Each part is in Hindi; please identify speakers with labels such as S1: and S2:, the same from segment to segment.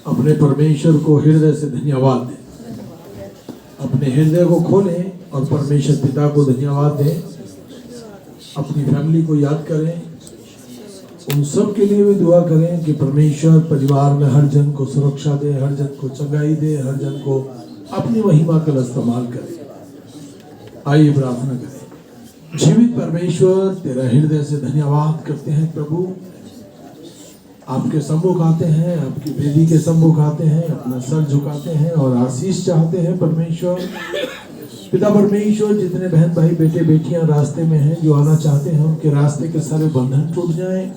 S1: अपने परमेश्वर को हृदय से धन्यवाद दें। अपने हृदय को खोलें और परमेश्वर पिता को धन्यवाद दें। अपनी फैमिली को याद करें, उन सब के लिए भी दुआ करें कि परमेश्वर परिवार में हर जन को सुरक्षा दे, हर जन को चंगाई दे, हर जन को अपनी महिमा का इस्तेमाल करे। आइए प्रार्थना करें। जीवित परमेश्वर, तेरा हृदय से धन्यवाद करते हैं प्रभु। आपके सम्मुख आते हैं, आपकी वेदी के सम्मुख आते हैं, अपना सर झुकाते हैं और आशीष चाहते हैं परमेश्वर। पिता परमेश्वर, जितने बहन भाई बेटे बेटियां रास्ते में हैं, जो आना चाहते हैं, उनके रास्ते के सारे बंधन टूट जाएं,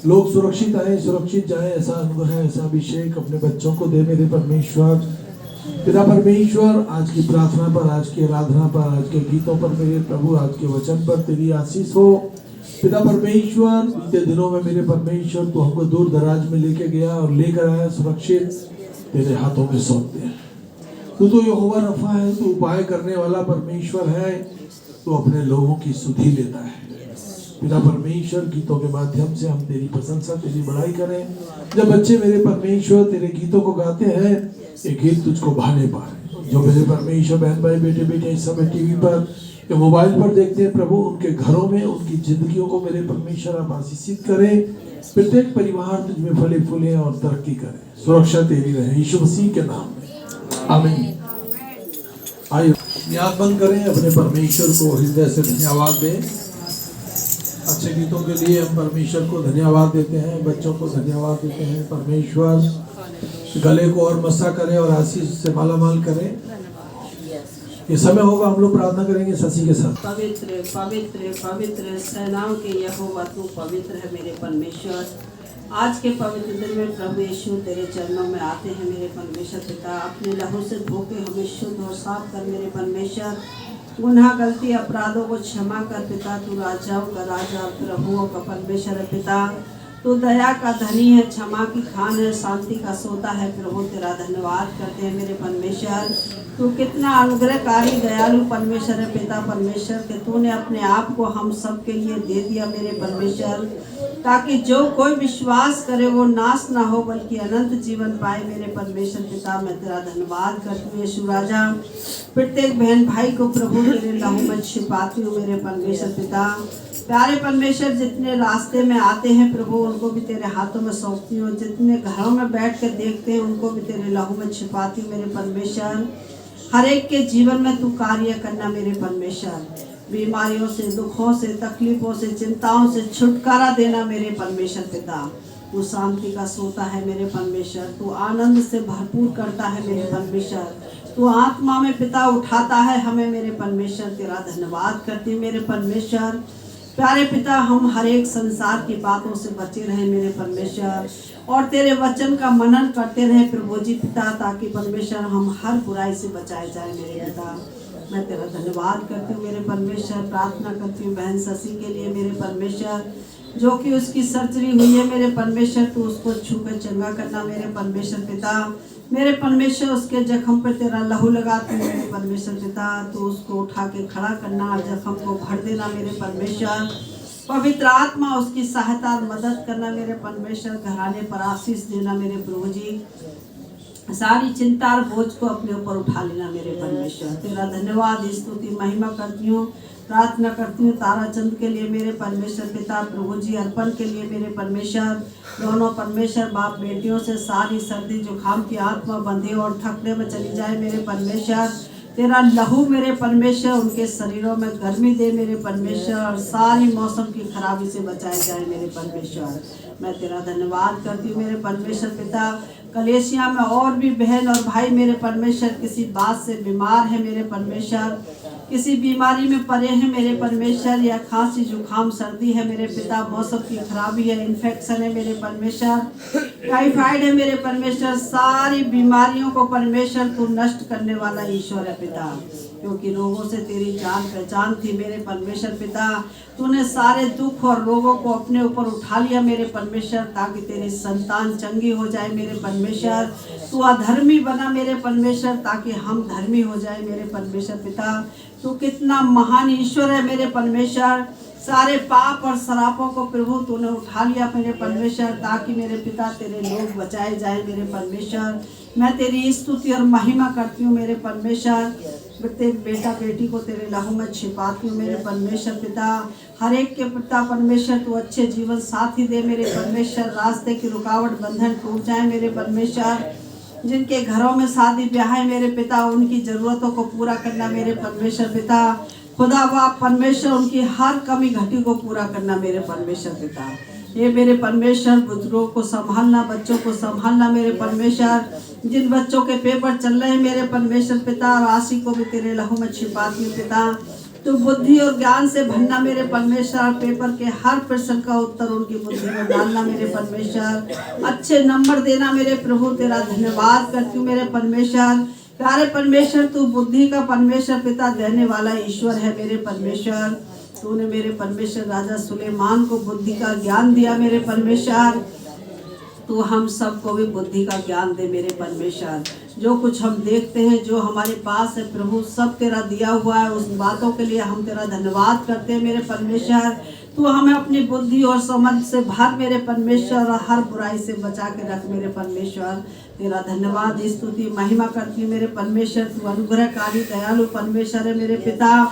S1: लोग सुरक्षित आए, सुरक्षित जाए, ऐसा अनुभव है, ऐसा अभिषेक अपने बच्चों को दे मेरे परमेश्वर। पिता परमेश्वर, आज की प्रार्थना पर, आज की आराधना पर, आज के गीतों पर मेरे प्रभु, आज के वचन पर तेरी आशीष हो। पिता परमेश्वर, बीते दिनों में मेरे परमेश्वर तू हमको दूर दराज में लेके गया और लेकर आया, सुरक्षित तेरे हाथों में सौंपते हैं। तू तो यहोवा रफा है, तू उपाय करने वाला परमेश्वर है, तू अपने लोगों की सुधि लेता है। पिता परमेश्वर, गीतों के माध्यम से हम तेरी प्रशंसा, तेरी बड़ाई करें। जब बच्चे मेरे परमेश्वर तेरे गीतों को गाते हैं, ये गीत तुझको भाने पाए। जो मेरे परमेश्वर बहन भाई बेटे बेटे इस समय टीवी पर या मोबाइल पर देखते हैं प्रभु, उनके घरों में, उनकी जिंदगियों को मेरे परमेश्वर आप आशीषित करें। प्रत्येक परिवार तुझ में फले फूले और तरक्की करे। सुरक्षा तेरी रहे यीशु मसीह के नाम में, आमीन। आइए याद बंद करें, अपने परमेश्वर को हृदय से धन्यवाद दें। अच्छे गीतों के लिए हम परमेश्वर को धन्यवाद देते हैं, बच्चों को धन्यवाद देते हैं। परमेश्वर गले को और मसा करे और आशीष से मालामाल करे। ये समय होगा, हम लोग प्रार्थना करेंगे शशि के साथ।
S2: पवित्र पवित्र पवित्र सेनाओं के यहोवा तू पवित्र है मेरे परमेश्वर। आज के पवित्र दिन में प्रभु यीशु तेरे चरणों में आते हैं मेरे परमेश्वर पिता। अपने लहू से धो के हमें शुद्ध और साफ कर मेरे परमेश्वर। गुनाह गलती अपराधों को क्षमा कर पिता। तू राजाओं का राजा, प्रभुओं का परमेश्वर है पिता। तू दया का धनी है, क्षमा की खान है, शांति का सोता है प्रभु। तेरा धन्यवाद करते हैं मेरे परमेश्वर। तू कितना अनुग्रहकारी दयालु परमेश्वर है पिता परमेश्वर के। तूने अपने आप को हम सब के लिए दे दिया मेरे परमेश्वर, ताकि जो कोई विश्वास करे वो नाश ना हो बल्कि अनंत जीवन पाए मेरे परमेश्वर पिता। मैं तेरा धन्यवाद करती हूँ यीशु राजा। प्रत्येक बहन भाई को प्रभु तेरे लहू में छिपाती हूँ मेरे परमेश्वर पिता। प्यारे परमेश्वर, जितने रास्ते में आते हैं प्रभु, उनको भी तेरे हाथों में सौंपती हूँ। जितने घरों में बैठ कर देखते हैं, उनको भी तेरे लहू में छिपाती हूँ मेरे परमेश्वर। हर एक के जीवन में तू कार्य करना मेरे परमेश्वर। बीमारियों से, दुखों से, तकलीफों से, चिंताओं से छुटकारा देना मेरे परमेश्वर पिता। तू शांति का सोता है मेरे परमेश्वर। तू आनंद से भरपूर करता है मेरे परमेश्वर। तू आत्मा में पिता उठाता है हमें मेरे परमेश्वर। तेरा धन्यवाद करती हूँ मेरे परमेश्वर। प्यारे पिता, हम हर एक संसार की बातों से बचे रहें मेरे परमेश्वर, और तेरे वचन का मनन करते रहे प्रभु जी पिता, ताकि परमेश्वर हम हर बुराई से बचाए जाए मेरे पिता। मैं तेरा धन्यवाद करती हूँ मेरे परमेश्वर। प्रार्थना करती हूँ बहन शशि के लिए मेरे परमेश्वर, जो कि उसकी सर्जरी हुई है मेरे परमेश्वर। तू उसको छू कर चंगा करना मेरे परमेश्वर पिता। मेरे परमेश्वर, उसके जख्म पर तेरा लहू लगाती हूँ मेरे परमेश्वर पिता। तू उसको उठा के खड़ा करना और जख्म को भर देना मेरे परमेश्वर। पवित्र आत्मा उसकी सहायता और मदद करना मेरे परमेश्वर। घराने पर आशीष देना मेरे प्रभु जी। सारी चिंता और बोझ को अपने ऊपर उठा लेना मेरे परमेश्वर। तेरा धन्यवाद, स्तुति महिमा करती हूँ। प्रार्थना करती हूँ ताराचंद के लिए मेरे परमेश्वर पिता, प्रभु जी अर्पण के लिए मेरे परमेश्वर। दोनों परमेश्वर बाप बेटियों से सारी सर्दी जुकाम की आत्मा बंधे और थकने में चली जाए मेरे परमेश्वर। तेरा लहू मेरे परमेश्वर उनके शरीरों में गर्मी दे मेरे परमेश्वर, और सारी मौसम की खराबी से बचाए जाए मेरे परमेश्वर। मैं तेरा धन्यवाद करती हूँ मेरे परमेश्वर पिता। कलेसिया में और भी बहन और भाई मेरे परमेश्वर किसी बात से बीमार है मेरे परमेश्वर, किसी बीमारी में पड़े हैं मेरे परमेश्वर, या खांसी जुकाम सर्दी है मेरे पिता, मौसम की खराबी है, इन्फेक्शन है मेरे परमेश्वर, टाइफाइड है मेरे परमेश्वर। सारी बीमारियों को परमेश्वर तू नष्ट करने वाला ईश्वर है पिता, क्योंकि रोगों से तेरी जान पहचान थी मेरे परमेश्वर पिता। तूने सारे दुख और रोगों को अपने ऊपर उठा लिया मेरे परमेश्वर, ताकि तेरी संतान चंगी हो जाए मेरे परमेश्वर। तू अधर्मी बना मेरे परमेश्वर, ताकि हम धर्मी हो जाए मेरे परमेश्वर पिता। तू कितना महान ईश्वर है मेरे परमेश्वर। सारे पाप और शरापों को प्रभु तूने उठा लिया मेरे परमेश्वर, ताकि मेरे पिता तेरे लोग बचाए जाए मेरे परमेश्वर। मैं तेरी स्तुति और महिमा करती हूँ मेरे परमेश्वर। तेरे बेटा बेटी को तेरे लहू में छिपाती हूँ मेरे परमेश्वर पिता। हर एक के पिता परमेश्वर तू अच्छे जीवन साथी दे मेरे परमेश्वर। रास्ते की रुकावट बंधन टूट जाए मेरे परमेश्वर। जिनके घरों में शादी ब्याह है मेरे पिता, उनकी ज़रूरतों को पूरा करना मेरे परमेश्वर पिता। खुदा बाप परमेश्वर, उनकी हर कमी घटी को पूरा करना मेरे परमेश्वर पिता। ये मेरे परमेश्वर बुजुर्गों को संभालना, बच्चों को संभालना मेरे परमेश्वर। जिन बच्चों के पेपर चल रहे हैं मेरे परमेश्वर पिता, राशि को भी तेरे लहू में छिपाती हूँ पिता। तो बुद्धि और ज्ञान से भरना मेरे परमेश्वर। पेपर के हर प्रश्न का उत्तर उनकी बुद्धि में डालना मेरे परमेश्वर। अच्छे नंबर देना मेरे प्रभु, तेरा धन्यवाद करती हूँ मेरे परमेश्वर। प्यारे परमेश्वर, तू बुद्धि का परमेश्वर पिता, देने वाला ईश्वर है मेरे परमेश्वर। तूने मेरे परमेश्वर राजा सुलेमान को बुद्धि का ज्ञान दिया मेरे परमेश्वर। तू हम सबको भी बुद्धि का ज्ञान दे मेरे परमेश्वर। जो कुछ हम देखते हैं, जो हमारे पास है प्रभु, सब तेरा दिया हुआ है। उस बातों के लिए हम तेरा धन्यवाद करते हैं मेरे परमेश्वर। तू हमें अपनी बुद्धि और समझ से भर मेरे परमेश्वर, और हर बुराई से बचा के रख मेरे परमेश्वर। तेरा धन्यवाद स्तुति महिमा करती हूँ मेरे परमेश्वर। तू अनुग्रहकारी दयालु परमेश्वर है मेरे पिता।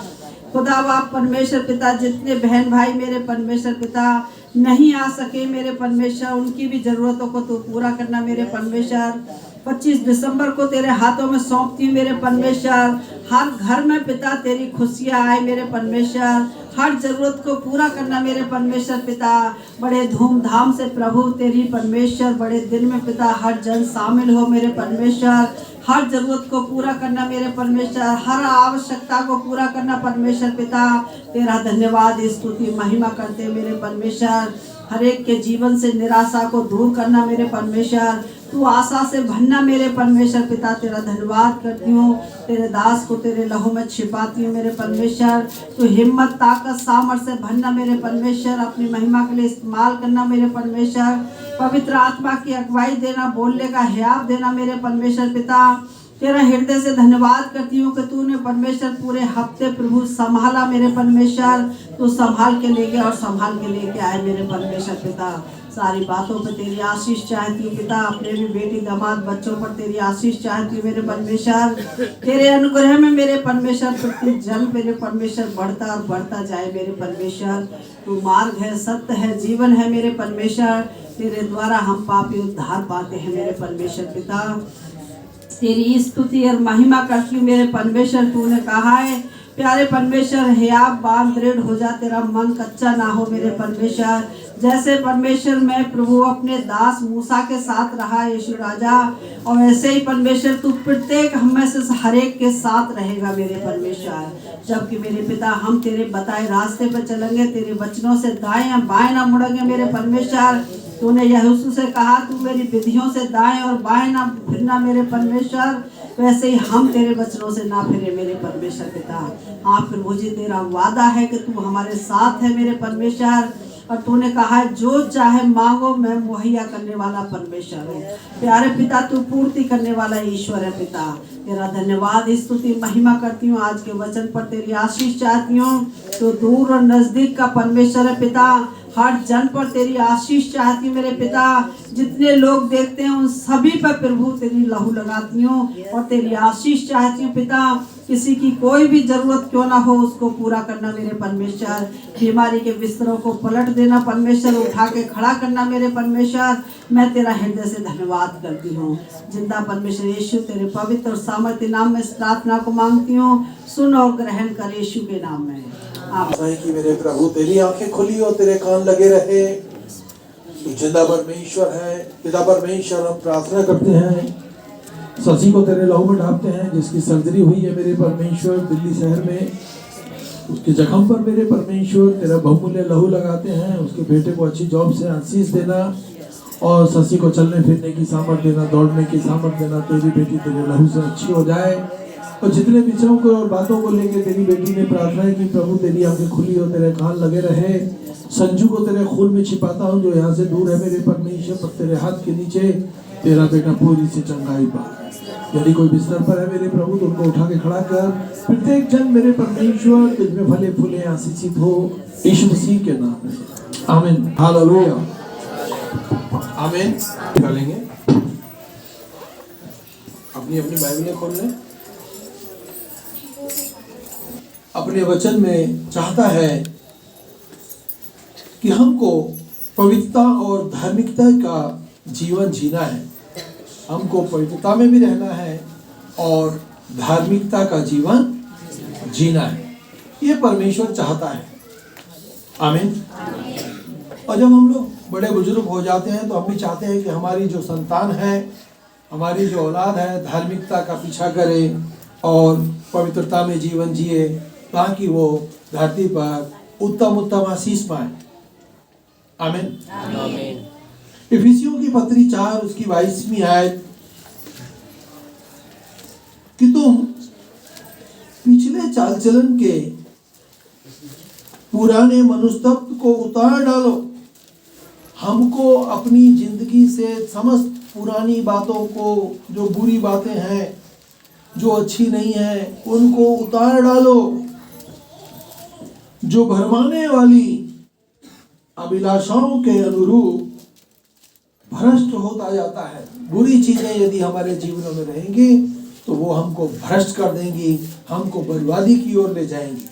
S2: खुदा बाप परमेश्वर पिता, जितने बहन भाई मेरे परमेश्वर पिता नहीं आ सके मेरे परमेश्वर, उनकी भी जरूरतों को तू पूरा करना मेरे परमेश्वर। 25 दिसंबर को तेरे हाथों में सौंपती हूँ मेरे परमेश्वर। हर घर में पिता तेरी खुशियाँ आए मेरे परमेश्वर। हर जरूरत को पूरा करना मेरे परमेश्वर पिता। बड़े धूमधाम से प्रभु तेरी परमेश्वर बड़े दिन में पिता हर जन शामिल हो मेरे परमेश्वर। हर जरूरत को पूरा करना मेरे परमेश्वर। हर आवश्यकता को पूरा करना परमेश्वर पिता। तेरा धन्यवाद स्तुति महिमा करते मेरे परमेश्वर। हर एक के जीवन से निराशा को दूर करना मेरे परमेश्वर। तू आशा से भरना मेरे परमेश्वर पिता। तेरा धन्यवाद करती हूँ। तेरे दास को तेरे लहू में छिपाती हूँ मेरे परमेश्वर। तू हिम्मत ताकत सामर्थ्य से भरना मेरे परमेश्वर। अपनी महिमा के लिए इस्तेमाल करना मेरे परमेश्वर। पवित्र आत्मा की अगुवाई देना, बोलने का हियाव देना मेरे परमेश्वर पिता। तेरा हृदय से धन्यवाद करती हूँ कि तूने परमेश्वर पूरे हफ्ते प्रभु संभाला मेरे परमेश्वर। तू संभाल के ले गया और संभाल के लेके आए मेरे परमेश्वर पिता। सारी बातों पे तेरी आशीष चाहती हूँ पिता। अपने भी बेटी दामाद बच्चों पर तेरी आशीष चाहती हूँ मेरे परमेश्वर। तेरे अनुग्रह में मेरे परमेश्वर प्रति जन मेरे परमेश्वर बढ़ता और बढ़ता जाए मेरे परमेश्वर। तू मार्ग है, सत्य है, जीवन है मेरे परमेश्वर। तेरे द्वारा हम पापी उद्धार पाते हैं मेरे परमेश्वर पिता। तेरी स्तुति और महिमा करती हूँ मेरे परमेश्वर। तूने कहा है प्यारे परमेश्वर, हियाव बांध दृढ़ हो जा, तेरा मन कच्चा ना हो मेरे परमेश्वर। जैसे परमेश्वर मैं प्रभु अपने दास मूसा के साथ रहा यीशु राजा, और वैसे ही परमेश्वर तू प्रत्येक हम में से हर एक के साथ रहेगा मेरे परमेश्वर। जबकि मेरे पिता हम तेरे बताए रास्ते पर चलेंगे, तेरे वचनों से दाएं बाएं ना मुड़ेंगे मेरे परमेश्वर। तूने यहोशू से कहा तू मेरी विधियों से दाएं और बाएं ना फिरना मेरे परमेश्वर। वैसे ही हम तेरे वचनों से ना फिरे मेरे परमेश्वर पिता। हाँ प्रभु जी, तेरा वादा है कि तू हमारे साथ है मेरे परमेश्वर। और तूने कहा है जो चाहे मांगो मैं मुहैया करने वाला परमेश्वर हूँ। प्यारे पिता, तू पूर्ति करने वाला ईश्वर है पिता। तेरा धन्यवाद स्तुति महिमा करती हूँ। आज के वचन पर तेरी आशीष चाहती हूँ। तो दूर और नजदीक का परमेश्वर है पिता। हर जन पर तेरी आशीष चाहती हूँ मेरे पिता। जितने लोग देखते हैं उन सभी पर प्रभु तेरी लहू लगाती हूँ और तेरी आशीष चाहती हूँ पिता। किसी की कोई भी जरूरत क्यों ना हो उसको पूरा करना मेरे परमेश्वर। बीमारी के बिस्तरों को पलट देना परमेश्वर, उठा के खड़ा करना मेरे परमेश्वर। मैं तेरा हृदय से धन्यवाद करती हूँ। जिंदा परमेश्वर यीशु तेरे पवित्र और सामर्थ्य नाम में इस प्रार्थना को मांगती हूँ। सुन और ग्रहण कर यीशु के नाम में।
S1: कि मेरे प्रभु तेरी आंखें खुली और तेरे कान लगे रहे। तू जिंदा परमेश्वर है। पिता परमेश्वर, हम प्रार्थना करते हैं शशि को तेरे लहू में ढापते हैं, जिसकी सर्जरी हुई है मेरे परमेश्वर दिल्ली शहर में। उसके जख्म पर मेरे परमेश्वर तेरा बहुमूल्य लहू लगाते हैं। उसके बेटे को अच्छी जॉब से आशीष देना और शशि को चलने फिरने की सामर्थ्य देना, दौड़ने की सामर्थ्य देना। तेरी बेटी तेरे लहू से अच्छी हो जाए। और जितने विषयों को और बातों को लेकर तेरी बेटी ने प्रार्थना की प्रभु, तेरी आंखें खुली और तेरे कान लगे रहे। संजू को तेरे खून में छिपाता हूँ जो यहाँ से दूर है मेरे परमेश्वर। पर तेरे हाथ के नीचे तेरा बेटा पूरी से चंगाई पा। यदि कोई बिस्तर पर है मेरे प्रभु तो उनको उठा के खड़ा कर। प्रत्येक जन मेरे परमेश्वर तुझ में फले फूले आशीषित हो, यीशु मसीह के नाम में, आमीन, हालेलुया, आमीन। निकालेंगे अपनी अपनी बाइबलें खोल लें। अपने वचन में चाहता है कि हमको पवित्रता और धार्मिकता का जीवन जीना है। हमको पवित्रता में भी रहना है और धार्मिकता का जीवन जीना है, ये परमेश्वर चाहता है, आमीन। और जब हम लोग बड़े बुजुर्ग हो जाते हैं तो हम भी चाहते हैं कि हमारी जो संतान है, हमारी जो औलाद है, धार्मिकता का पीछा करे और पवित्रता में जीवन जिए, ताकि वो धरती पर उत्तम उत्तम आशीष पाए, आमीन, आमीन। इफिसियों की पत्री 4 उसकी 22वीं आयत, कि तुम पिछले चाल चलन के पुराने मनुष्यत्व को उतार डालो। हमको अपनी जिंदगी से समस्त पुरानी बातों को, जो बुरी बातें हैं, जो अच्छी नहीं है, उनको उतार डालो। जो भरमाने वाली अभिलाषाओं के अनुरूप भ्रष्ट होता जाता है। बुरी चीजें यदि हमारे जीवन में रहेंगी तो वो हमको भ्रष्ट कर देंगी, हमको बर्बादी की ओर ले जाएंगी,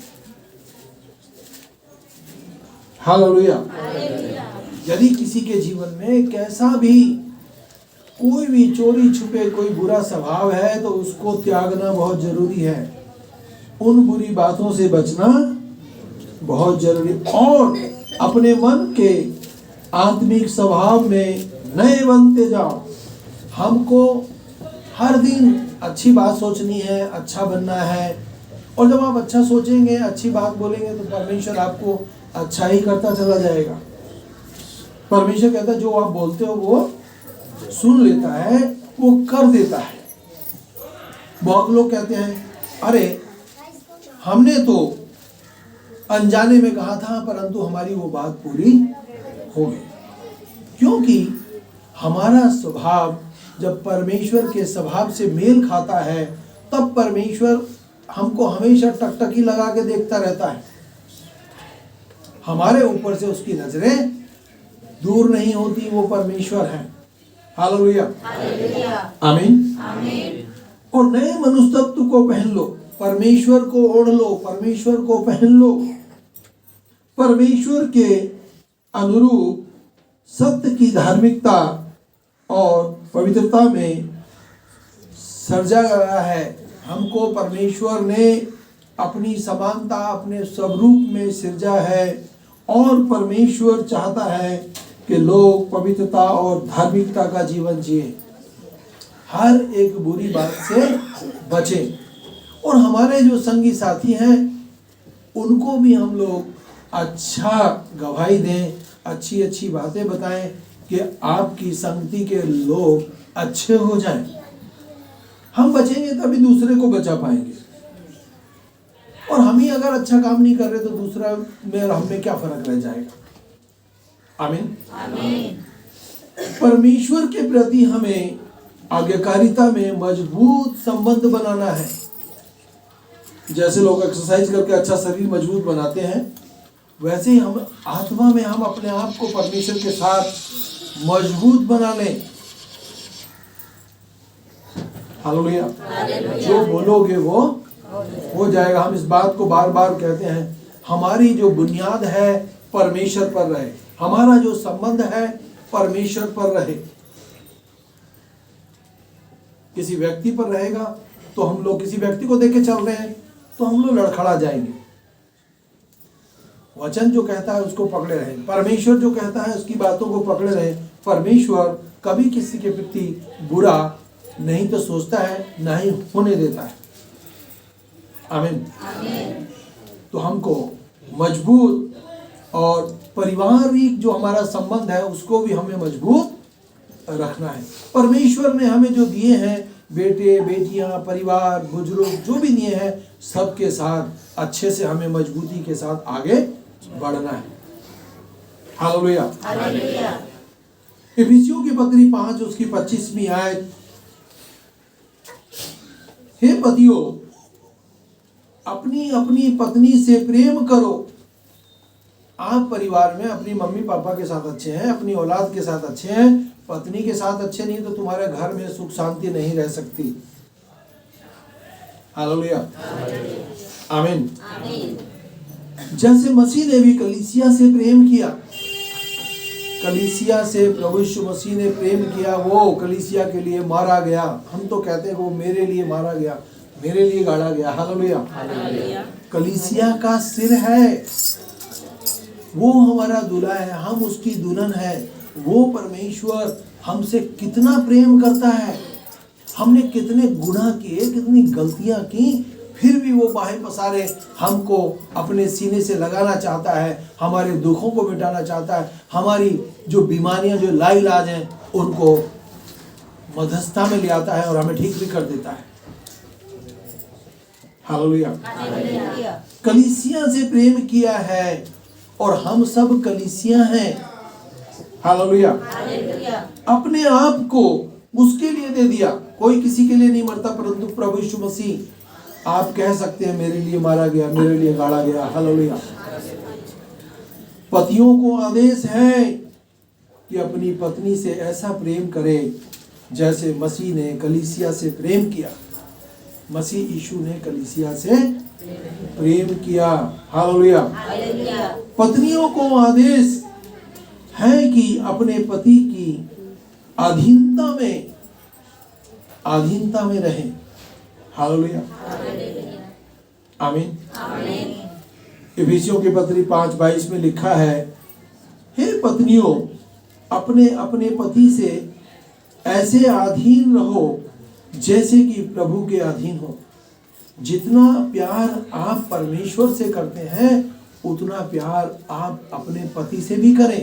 S1: हालेलुया। यदि किसी के जीवन में कैसा भी कोई भी चोरी छुपे कोई बुरा स्वभाव है तो उसको त्यागना बहुत जरूरी है। उन बुरी बातों से बचना बहुत जरूरी, और अपने मन के आत्मिक स्वभाव में नए बनते जाओ। हमको हर दिन अच्छी बात सोचनी है, अच्छा बनना है, और जब आप अच्छा सोचेंगे, अच्छी बात बोलेंगे तो परमेश्वर आपको अच्छा ही करता चला जाएगा। परमेश्वर कहता है जो आप बोलते हो वो सुन लेता है, वो कर देता है। बहुत लोग कहते हैं अरे हमने तो अनजाने में कहा था परंतु हमारी वो बात पूरी हो गई, क्योंकि हमारा स्वभाव जब परमेश्वर के स्वभाव से मेल खाता है तब परमेश्वर हमको हमेशा टकटकी लगा के देखता रहता है। हमारे ऊपर से उसकी नजरें दूर नहीं होती, वो परमेश्वर है, हालेलुया, आमीन, आमीन। और नए मनुष्यत्व को पहन लो, परमेश्वर को ओढ़ लो, परमेश्वर को पहन लो। परमेश्वर के अनुरूप सत्य की धार्मिकता और पवित्रता में सृजा गया है। हमको परमेश्वर ने अपनी समानता, अपने स्वरूप में सृजा है, और परमेश्वर चाहता है कि लोग पवित्रता और धार्मिकता का जीवन जिए, हर एक बुरी बात से बचें। और हमारे जो संगी साथी हैं उनको भी हम लोग अच्छा गवाही दें, अच्छी अच्छी बातें बताएं कि आपकी संगति के लोग अच्छे हो जाएं। हम बचेंगे तभी दूसरे को बचा पाएंगे, और हम ही अगर अच्छा काम नहीं कर रहे तो दूसरा में हम में क्या फर्क रह जाएगा, आमीन, आमीन। परमेश्वर के प्रति हमें आज्ञाकारिता में मजबूत संबंध बनाना है। जैसे लोग एक्सरसाइज करके अच्छा शरीर मजबूत बनाते हैं, वैसे ही हम आत्मा में हम अपने आप को परमेश्वर के साथ मजबूत बना लें, हालेलुया। जो बोलोगे वो हो जाएगा। हम इस बात को बार बार कहते हैं, हमारी जो बुनियाद है परमेश्वर पर रहे, हमारा जो संबंध है परमेश्वर पर रहे। किसी व्यक्ति पर रहेगा तो हम लोग किसी व्यक्ति को देख के चल रहे हैं तो हम लोग लड़खड़ा जाएंगे। वचन जो कहता है उसको पकड़े रहे, परमेश्वर जो कहता है उसकी बातों को पकड़े रहे। परमेश्वर कभी किसी के प्रति बुरा नहीं तो सोचता है, ना ही होने देता है, आमीन, आमीन। तो हमको मजबूत और पारिवारिक जो हमारा संबंध है उसको भी हमें मजबूत रखना है। परमेश्वर ने हमें जो दिए हैं, बेटे बेटियां, परिवार, बुजुर्ग जो भी दिए हैं, सबके साथ अच्छे से हमें मजबूती के साथ आगे बढ़ना है, हालेलुया, हालेलुया। इफिसियों की पत्री 5 उसकी 25वीं आयत, हे पतियों, अपनी अपनी पत्नी से प्रेम करो। आप परिवार में अपनी मम्मी पापा के साथ अच्छे हैं, अपनी औलाद के साथ अच्छे हैं, पत्नी के साथ अच्छे नहीं तो तुम्हारे घर में सुख शांति नहीं रह सकती। हालेलुया, आमीन। जैसे मसीह ने भी कलीसिया से प्रेम किया, कलीसिया से प्रभु यीशु मसीह ने प्रेम किया, वो कलीसिया के लिए मारा गया। हम तो कहते हैं वो मेरे लिए मारा गया, मेरे लिए गाड़ा गया। हालेलुया। कलीसिया का सिर है, वो हमारा दूल्हा है, हम उसकी दुल्हन है। वो परमेश्वर हमसे कितना प्रेम करता है। हमने कितने गुनाह किए, कितनी गलतियां की, फिर भी वो बाहें पसारे हमको अपने सीने से लगाना चाहता है, हमारे दुखों को मिटाना चाहता है, हमारी जो बीमारियां जो लाइलाज हैं उनको मध्यस्थता में ले आता है और हमें ठीक भी कर देता है। हालेलुया। कलीसिया से प्रेम किया है और हम सब कलीसिया हैं। हालेलुया। अपने आप को उसके लिए दे दिया। कोई किसी के लिए नहीं मरता, परंतु प्रभु यीशु मसीह, आप कह सकते हैं मेरे लिए मारा गया, मेरे लिए गाड़ा गया। हालेलुया। पतियों को आदेश है कि अपनी पत्नी से ऐसा प्रेम करे जैसे मसीह ने कलीसिया से प्रेम किया। मसीह यीशु ने कलीसिया से प्रेम किया। हालेलुया। पत्नियों को आदेश है कि अपने पति की अधीनता में रहें। हालेलुया, आमीन। इफिसियों की पत्री 5:22 में लिखा है, हे पत्नियों, अपने अपने पति से ऐसे अधीन रहो जैसे कि प्रभु के अधीन हो। जितना प्यार आप परमेश्वर से करते हैं उतना प्यार आप अपने पति से भी करें।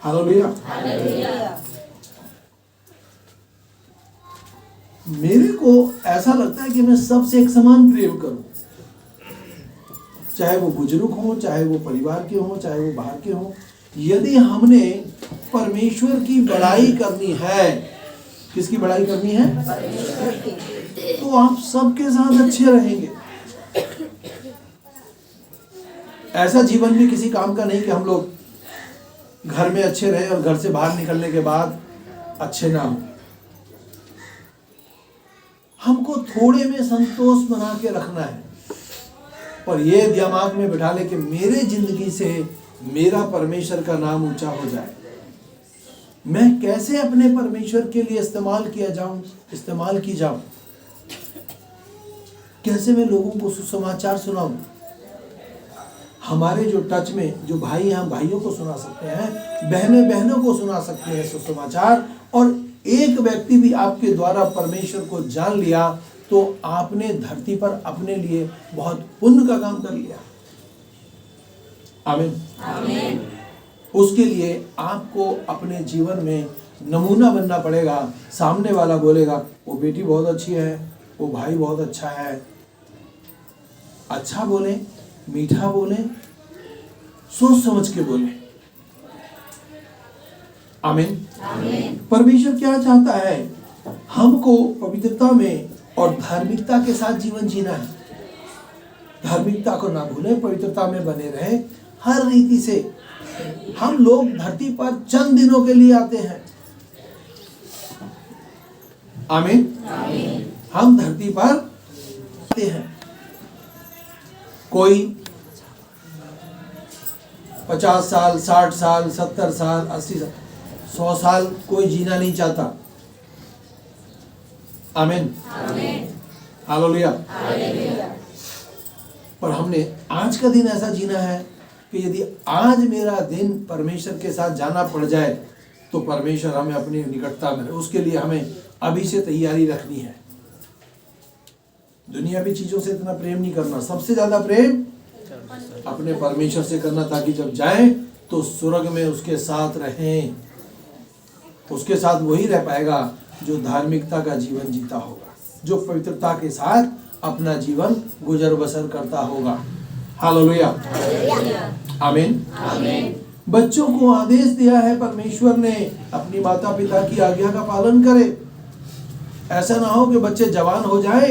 S1: हालेलुया। मेरे को ऐसा लगता है कि मैं सबसे एक समान प्रेम करूं, चाहे वो बुजुर्ग हो, चाहे वो परिवार के हो, चाहे वो बाहर के हो। यदि हमने परमेश्वर की बड़ाई करनी है, किसकी बड़ाई करनी है? तो आप सबके साथ अच्छे रहेंगे। ऐसा जीवन भी किसी काम का नहीं कि हम लोग घर में अच्छे रहे और घर से बाहर निकलने के बाद अच्छे ना हो। हमको थोड़े में संतोष बना के रखना है और ये दिमाग में बिठा ले कि मेरे जिंदगी से मेरा परमेश्वर का नाम ऊंचा हो जाए। मैं कैसे अपने परमेश्वर के लिए इस्तेमाल की जाऊं, कैसे मैं लोगों को सुसमाचार सुनाऊं। हमारे जो टच में जो भाई हैं, हम भाइयों को सुना सकते हैं, बहनें बहनों को सुना सकते हैं सुसमाचार। और एक व्यक्ति भी आपके द्वारा परमेश्वर को जान लिया तो आपने धरती पर अपने लिए बहुत पुण्य का काम कर लिया। आमीन, आमीन। उसके लिए आपको अपने जीवन में नमूना बनना पड़ेगा। सामने वाला बोलेगा वो बेटी बहुत अच्छी है, वो भाई बहुत अच्छा है। अच्छा बोले, मीठा बोले, सोच समझ के बोले। आमीन, आमीन। परमेश्वर क्या चाहता है? हमको पवित्रता में और धार्मिकता के साथ जीवन जीना है। धार्मिकता को ना भूलें, पवित्रता में बने रहें हर रीति से। हम लोग धरती पर चंद दिनों के लिए आते हैं। आमीन, आमीन। हम धरती पर आते हैं। कोई 50 साल, 60 साल, 70 साल, 80 साल, 100 साल कोई जीना नहीं चाहता। आमीन, आमीन। हालेलुया। पर हमने आज का दिन ऐसा जीना है कि यदि आज मेरा दिन परमेश्वर के साथ जाना पड़ जाए तो परमेश्वर हमें अपनी निकटता में रहे। उसके लिए हमें अभी से तैयारी रखनी है। दुनियावी चीजों से इतना प्रेम नहीं करना, सबसे ज्यादा प्रेम अपने परमेश्वर से करना, ताकि जब जाएं तो स्वर्ग में उसके साथ रहें। उसके साथ वही रह पाएगा जो धार्मिकता का जीवन जीता होगा, जो पवित्रता के साथ अपना जीवन गुजर बसर करता होगा। हालेलुया, आमीन, आमीन। बच्चों को आदेश दिया है परमेश्वर ने, अपनी माता पिता की आज्ञा का पालन करे। ऐसा ना हो कि बच्चे जवान हो जाए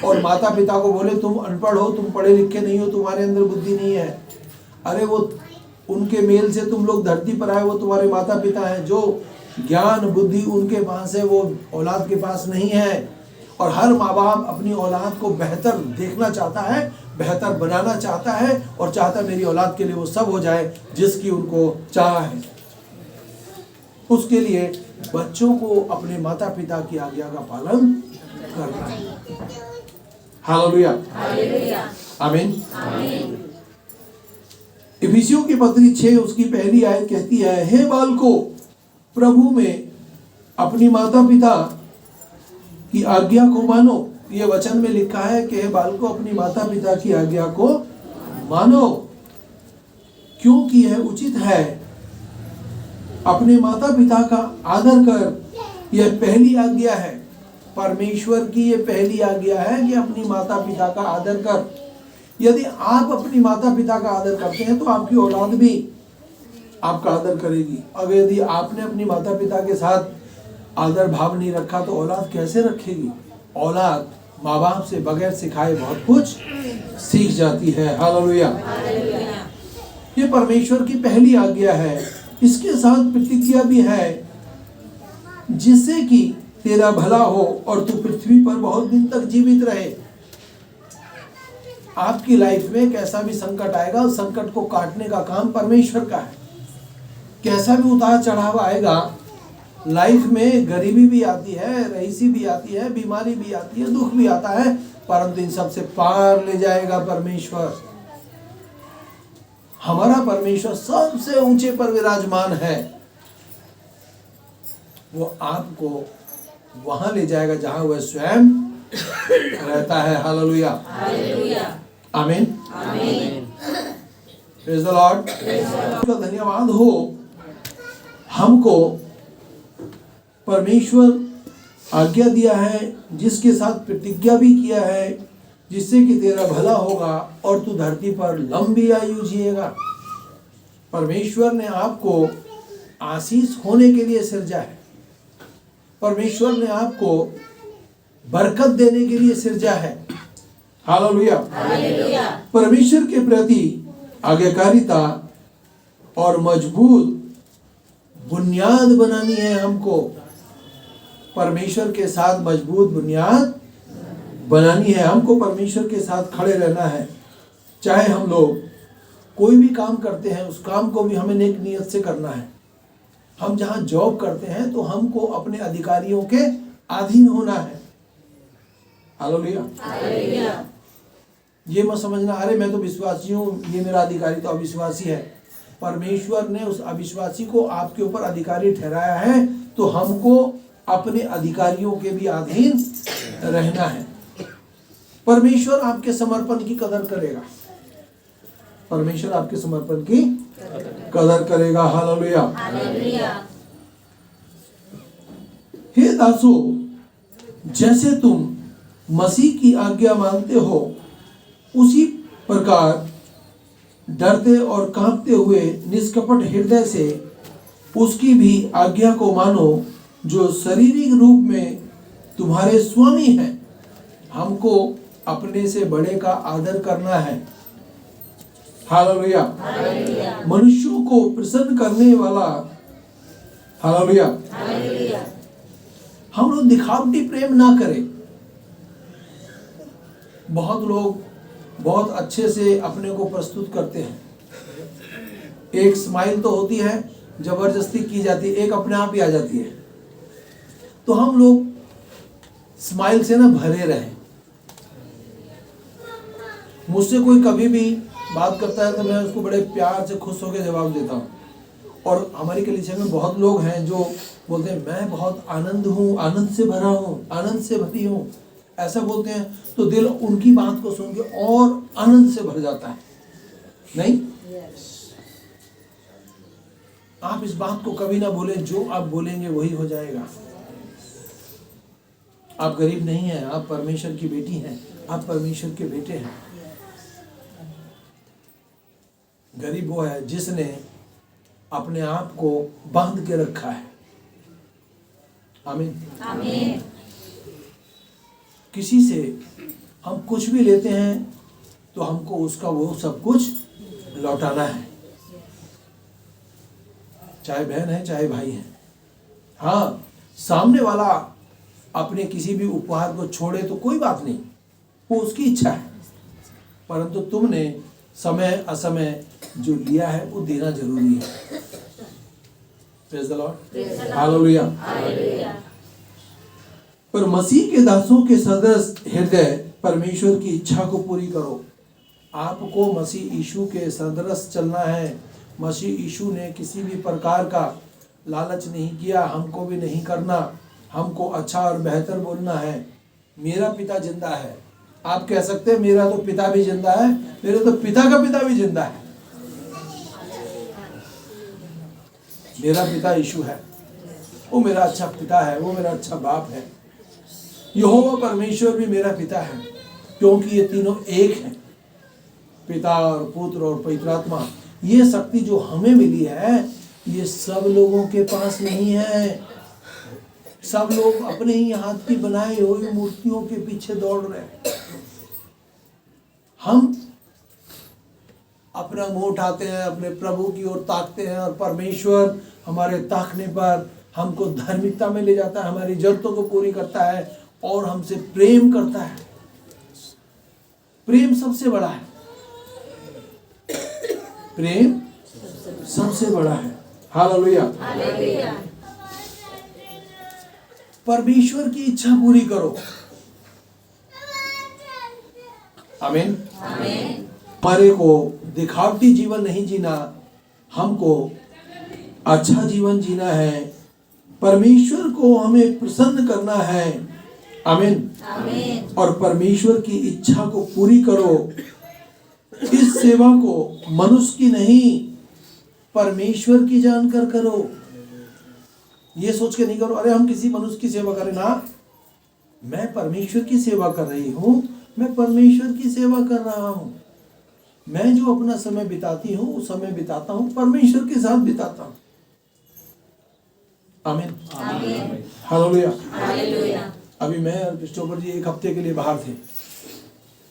S1: और माता पिता को बोले तुम अनपढ़ हो, तुम पढ़े लिखे नहीं हो, तुम्हारे अंदर बुद्धि नहीं है। अरे वो उनके मेल से तुम लोग धरती पर आए, वो तुम्हारे माता पिता हैं। जो ज्ञान बुद्धि उनके पास है वो औलाद के पास नहीं है। और हर माँ बाप अपनी औलाद को बेहतर देखना चाहता है, बेहतर बनाना चाहता है और चाहता है मेरी औलाद के लिए वो सब हो जाए जिसकी उनको चाह है। उसके लिए बच्चों को अपने माता पिता की आज्ञा का पालन करना है। हालेलुया, आमीन। इफिसियों की पत्री 6 उसकी पहली आयत कहती है, हे बालकों प्रभु में अपनी माता पिता की आज्ञा को मानो। ये वचन में लिखा है कि हे बालकों अपनी माता पिता की आज्ञा को मानो, क्योंकि यह उचित है। अपने माता पिता का आदर कर, यह पहली आज्ञा है। परमेश्वर की ये पहली आज्ञा है कि अपनी माता पिता का आदर कर। यदि आप अपनी माता पिता का आदर करते हैं तो आपकी औलाद भी आपका आदर करेगी। अगर यदि आपने अपनी माता पिता के साथ आदर भाव नहीं रखा तो औलाद कैसे रखेगी? औलाद माँ बाप से बगैर सिखाए बहुत कुछ सीख जाती है। हालेलुया। ये परमेश्वर की पहली आज्ञा है। इसके साथ प्रतिज्ञा भी है, जिससे कि तेरा भला हो और तू पृथ्वी पर बहुत दिन तक जीवित रहे। आपकी लाइफ में कैसा भी संकट आएगा, उस संकट को काटने का काम परमेश्वर का है। कैसा भी उतार चढ़ाव आएगा, लाइफ में गरीबी भी आती है, रईसी भी आती है, बीमारी भी आती है, दुख भी आता है, परंतु इन सबसे पार ले जाएगा परमेश्वर। हमारा परमेश्वर सबसे ऊंचे पर विराजमान है। वो आपको वहां ले जाएगा जहां वह स्वयं रहता है। हालेलुया, आमीन, प्रेज़ द लॉर्ड। धन्यवाद हो, हमको परमेश्वर आज्ञा दिया है, जिसके साथ प्रतिज्ञा भी किया है, जिससे कि तेरा भला होगा और तू धरती पर लंबी आयु जिएगा। परमेश्वर ने आपको आशीष होने के लिए सृजा है। परमेश्वर ने आपको बरकत देने के लिए सृजा है। हालेलुया। परमेश्वर के प्रति आज्ञाकारिता और मजबूत बुनियाद बनानी है हमको। परमेश्वर के साथ मजबूत बुनियाद बनानी है हमको। परमेश्वर के साथ खड़े रहना है। चाहे हम लोग कोई भी काम करते हैं, उस काम को भी हमें नेक नियत से करना है। हम जहाँ जॉब करते हैं तो हमको अपने अधिकारियों के अधीन होना है। हालेलुया। ये मत समझना अरे मैं तो विश्वासी हूँ, ये मेरा अधिकारी तो अविश्वासी है। परमेश्वर ने उस अविश्वासी को आपके ऊपर अधिकारी ठहराया है, तो हमको अपने अधिकारियों के भी अधीन रहना है। परमेश्वर आपके समर्पण की कदर करेगा। परमेश्वर आपके समर्पण की कदर करेगा। हालेलुया। हे दासों, जैसे तुम मसीह की आज्ञा मानते हो, उसी प्रकार डरते और कांपते हुए निष्कपट हृदय से उसकी भी आज्ञा को मानो, जो शारीरिक रूप में तुम्हारे स्वामी हैं। हमको अपने से बड़े का आदर करना है। हालेलुया। मनुष्यों को प्रसन्न करने वाला। हालेलुया। हम लोग दिखावटी प्रेम ना करें। बहुत लोग बहुत अच्छे से अपने को प्रस्तुत करते हैं। एक स्माइल तो होती है, जबरदस्ती की जाती है, एक अपने आप ही आ जाती है। तो हम लोग स्माइल से ना भरे रहें। मुझसे कोई कभी भी बात करता है तो मैं उसको बड़े प्यार से खुश होकर जवाब देता हूँ। और हमारी कलीसिया में बहुत लोग हैं जो बोलते हैं मैं बहुत आनंद हूँ, आनंद से भरा हूँ, आनंद से भरी हूँ, ऐसा बोलते हैं। तो दिल उनकी बात को सुन के और आनंद से भर जाता है। नहीं, आप इस बात को कभी ना बोले, जो आप बोलेंगे वही हो जाएगा। आप गरीब नहीं हैं, आप परमेश्वर की बेटी हैं, आप परमेश्वर के बेटे हैं। गरीब वो है जिसने अपने आप को बांध के रखा है। आमीन। किसी से हम कुछ भी लेते हैं तो हमको उसका वो सब कुछ लौटाना है, चाहे बहन है चाहे भाई है। हाँ, सामने वाला अपने किसी भी उपहार को छोड़े तो कोई बात नहीं, वो उसकी इच्छा है, परंतु तुमने समय असमय जो लिया है वो देना जरूरी है। Praise the Lord, hallelujah. पर मसीह के दासों के सदस्य हृदय परमेश्वर की इच्छा को पूरी करो। आपको मसीह यीशु के सदृश चलना है। मसीह यीशु ने किसी भी प्रकार का लालच नहीं किया, हमको भी नहीं करना। हमको अच्छा और बेहतर बोलना है। मेरा पिता जिंदा है। आप कह सकते हैं मेरा तो पिता भी जिंदा है, मेरे तो पिता का पिता भी जिंदा है। मेरा पिता यीशु है, वो मेरा अच्छा पिता है, वो मेरा अच्छा बाप है। यहोवा परमेश्वर भी मेरा पिता है, क्योंकि ये तीनों एक हैं, पिता और पुत्र और पवित्र आत्मा। ये शक्ति जो हमें मिली है ये सब लोगों के पास नहीं है। सब लोग अपने ही हाथ की बनाई हुई मूर्तियों के पीछे दौड़ रहे हैं। हम अपना मुंह उठाते हैं, अपने प्रभु की ओर ताकते हैं और परमेश्वर हमारे ताकने पर हमको धार्मिकता में ले जाता है, हमारी जरूरतों को पूरी करता है और हमसे प्रेम करता है। प्रेम सबसे बड़ा है, प्रेम सबसे बड़ा है। हालेलुया। परमेश्वर की इच्छा पूरी करो। आमीन। हमारे को दिखावटी जीवन नहीं जीना, हमको अच्छा जीवन जीना है। परमेश्वर को हमें प्रसन्न करना है। आमीन। और परमेश्वर की इच्छा को पूरी करो। इस सेवा को मनुष्य की नहीं परमेश्वर की जानकर करो। ये सोच के नहीं करो अरे हम किसी मनुष्य की सेवा करें ना, मैं परमेश्वर की सेवा कर रही हूँ, मैं परमेश्वर की सेवा कर रहा हूँ। मैं जो अपना समय बिताती हूँ उस समय बिताता हूँ परमेश्वर के साथ बिताता हूँ। आमीन। हालेलुया। अभी मैं और क्रिस्टोफर जी एक हफ्ते के लिए बाहर थे।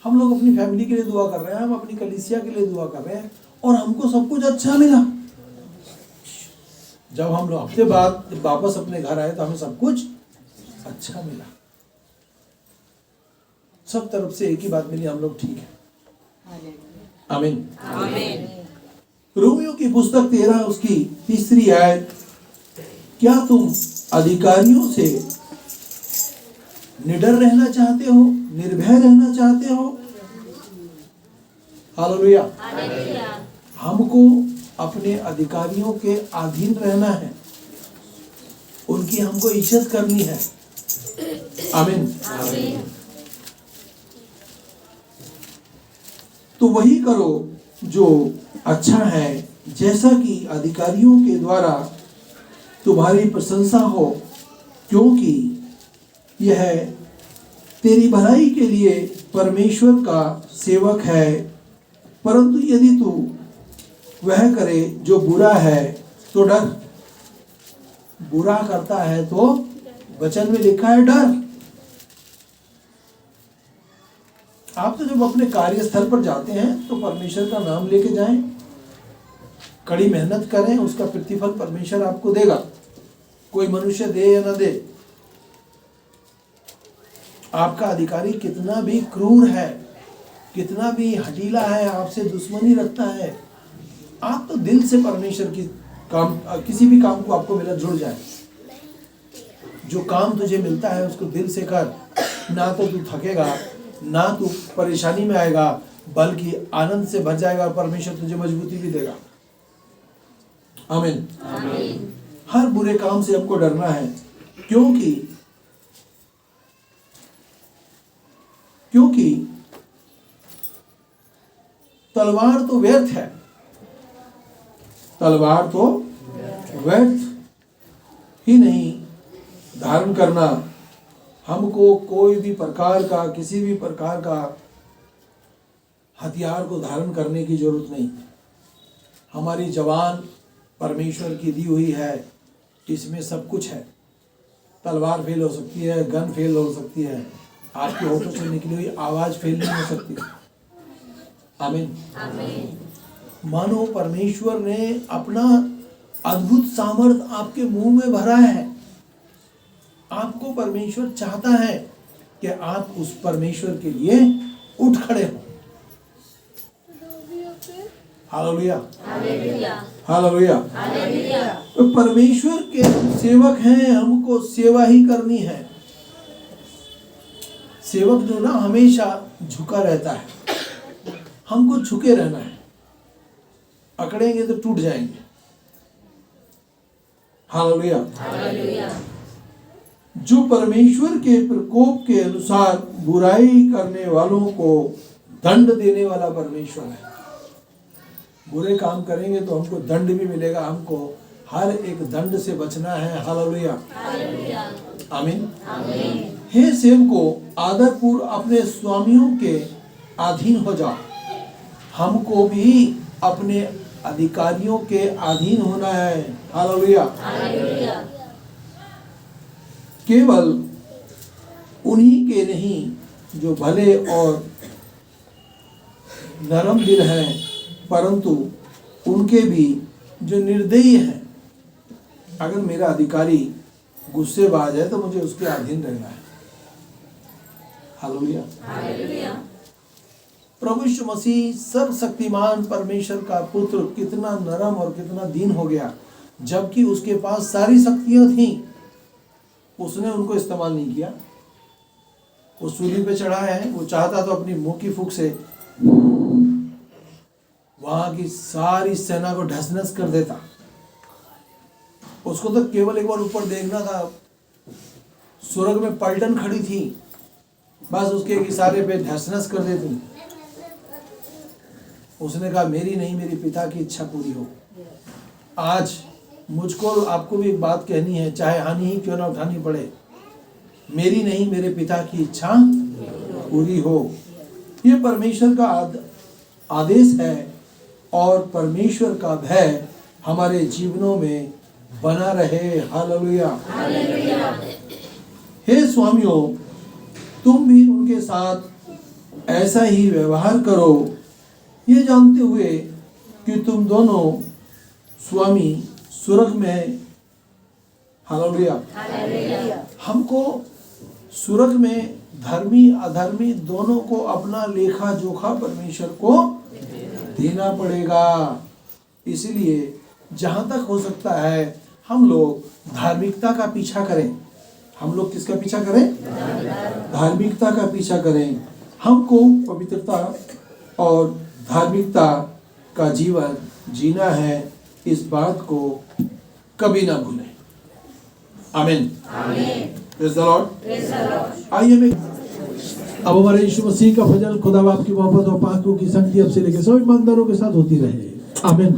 S1: हम लोग अपनी फैमिली के लिए दुआ कर रहे हैं, हम अपनी कलीसिया के लिए दुआ कर रहे हैं और हमको सब कुछ अच्छा मिला। जब हम लोग हफ्ते बाद वापस अपने घर आए तो हमें सब कुछ अच्छा मिला। सब तरफ से एक ही बात मिली, हम लोग ठीक है। आमीन। रोमियो की पुस्तक 13 उसकी 3 आयत, क्या तुम अधिकारियों से निडर रहना चाहते हो, निर्भय रहना चाहते हो? हालेलुया। हमको अपने अधिकारियों के अधीन रहना है, उनकी हमको इज्जत करनी है। आमीन। तो वही करो जो अच्छा है, जैसा कि अधिकारियों के द्वारा तुम्हारी प्रशंसा हो, क्योंकि यह तेरी भलाई के लिए परमेश्वर का सेवक है। परंतु यदि तू वह करे जो बुरा है तो डर। बुरा करता है तो वचन में लिखा है डर। आप तो जब अपने कार्यस्थल पर जाते हैं तो परमेश्वर का नाम लेके जाएं, कड़ी मेहनत करें, उसका प्रतिफल परमेश्वर आपको देगा। कोई मनुष्य दे या न दे, आपका अधिकारी कितना भी क्रूर है, कितना भी हठीला है, आपसे दुश्मनी रखता है, आप तो दिल से परमेश्वर की काम, किसी भी काम को आपको मिला जुड़ जाए। जो काम तुझे मिलता है उसको दिल से कर, ना तो तू थकेगा, ना तू परेशानी में आएगा, बल्कि आनंद से भर जाएगा और परमेश्वर तुझे मजबूती भी देगा। आमीन। हर बुरे काम से हमको डरना है, क्योंकि तलवार तो व्यर्थ है, तलवार तो व्यर्थ ही नहीं धारण करना। हमको कोई भी प्रकार का, किसी भी प्रकार का हथियार को धारण करने की जरूरत नहीं। हमारी जवान परमेश्वर की दी हुई है, इसमें सब कुछ है। तलवार फेल हो सकती है, गन फेल हो सकती है, आपके होठों से निकली हुई आवाज फेल नहीं हो सकती। आमीन। मानो परमेश्वर ने अपना अद्भुत सामर्थ आपके मुंह में भरा है। आपको परमेश्वर चाहता है कि आप उस परमेश्वर के लिए उठ खड़े हो। Hallelujah, hallelujah. तो परमेश्वर के सेवक हैं, हमको सेवा ही करनी है। सेवक जो ना हमेशा झुका रहता है, हमको झुके रहना है। अकड़ेंगे तो टूट जाएंगे। हालेलुया। जो परमेश्वर के प्रकोप के अनुसार बुराई करने वालों को दंड देने वाला परमेश्वर है। बुरे काम करेंगे तो हमको दंड भी मिलेगा। हमको हर एक दंड से बचना है। हालेलुया, आमीन। हे सेवकों, आदरपूर्व अपने स्वामियों के अधीन हो जाओ। हमको भी अपने अधिकारियों के अधीन होना है। हालेलुया। केवल उन्हीं के नहीं जो भले और नरम दिल हैं, परंतु उनके भी जो निर्दयी हैं। अगर मेरा अधिकारी गुस्सेबाज है तो मुझे उसके अधीन रहना है। हालेलुया। प्रभु यीशु मसीह सर्वशक्तिमान परमेश्वर का पुत्र कितना नरम और कितना दीन हो गया, जबकि उसके पास सारी शक्तियां थीं। उसने उनको इस्तेमाल नहीं किया। वो सूली पे चढ़ा है, वो चाहता तो अपनी मुंह की फूंक से वहां की सारी सेना को ढसनस कर देता। उसको तो केवल एक बार ऊपर देखना था। स्वर्ग में पलटन खड़ी थी, बस उसके एक इशारे पे ढसनस कर देती। उसने कहा मेरी नहीं, मेरी पिता की इच्छा पूरी हो। आज मुझको आपको भी एक बात कहनी है, चाहे हानि ही क्यों ना उठानी पड़े। मेरी नहीं, मेरे पिता की इच्छा पूरी हो। ये परमेश्वर का आदेश है और परमेश्वर का भय हमारे जीवनों में बना रहे। हालेलुया। हे स्वामियों, तुम भी उनके साथ ऐसा ही व्यवहार करो, ये जानते हुए कि तुम दोनों स्वामी स्वर्ग में। हालेलुया। हमको स्वर्ग में धर्मी अधर्मी दोनों को अपना लेखा जोखा परमेश्वर को देना पड़ेगा। इसलिए जहां तक हो सकता है हम लोग धार्मिकता का पीछा करें। हम लोग किसका पीछा करें? धार्मिकता का पीछा करें। हमको पवित्रता और धार्मिकता का जीवन जीना है, इस बात को कभी ना भूलें। आमीन। Praise the Lord. आइए अब हमारे यीशु मसीह का फजल, खुदा बाप की मोहब्बत और पाक रूह की संगति अब से लेकर सभी ईमानदारों के साथ होती रहे। आमीन।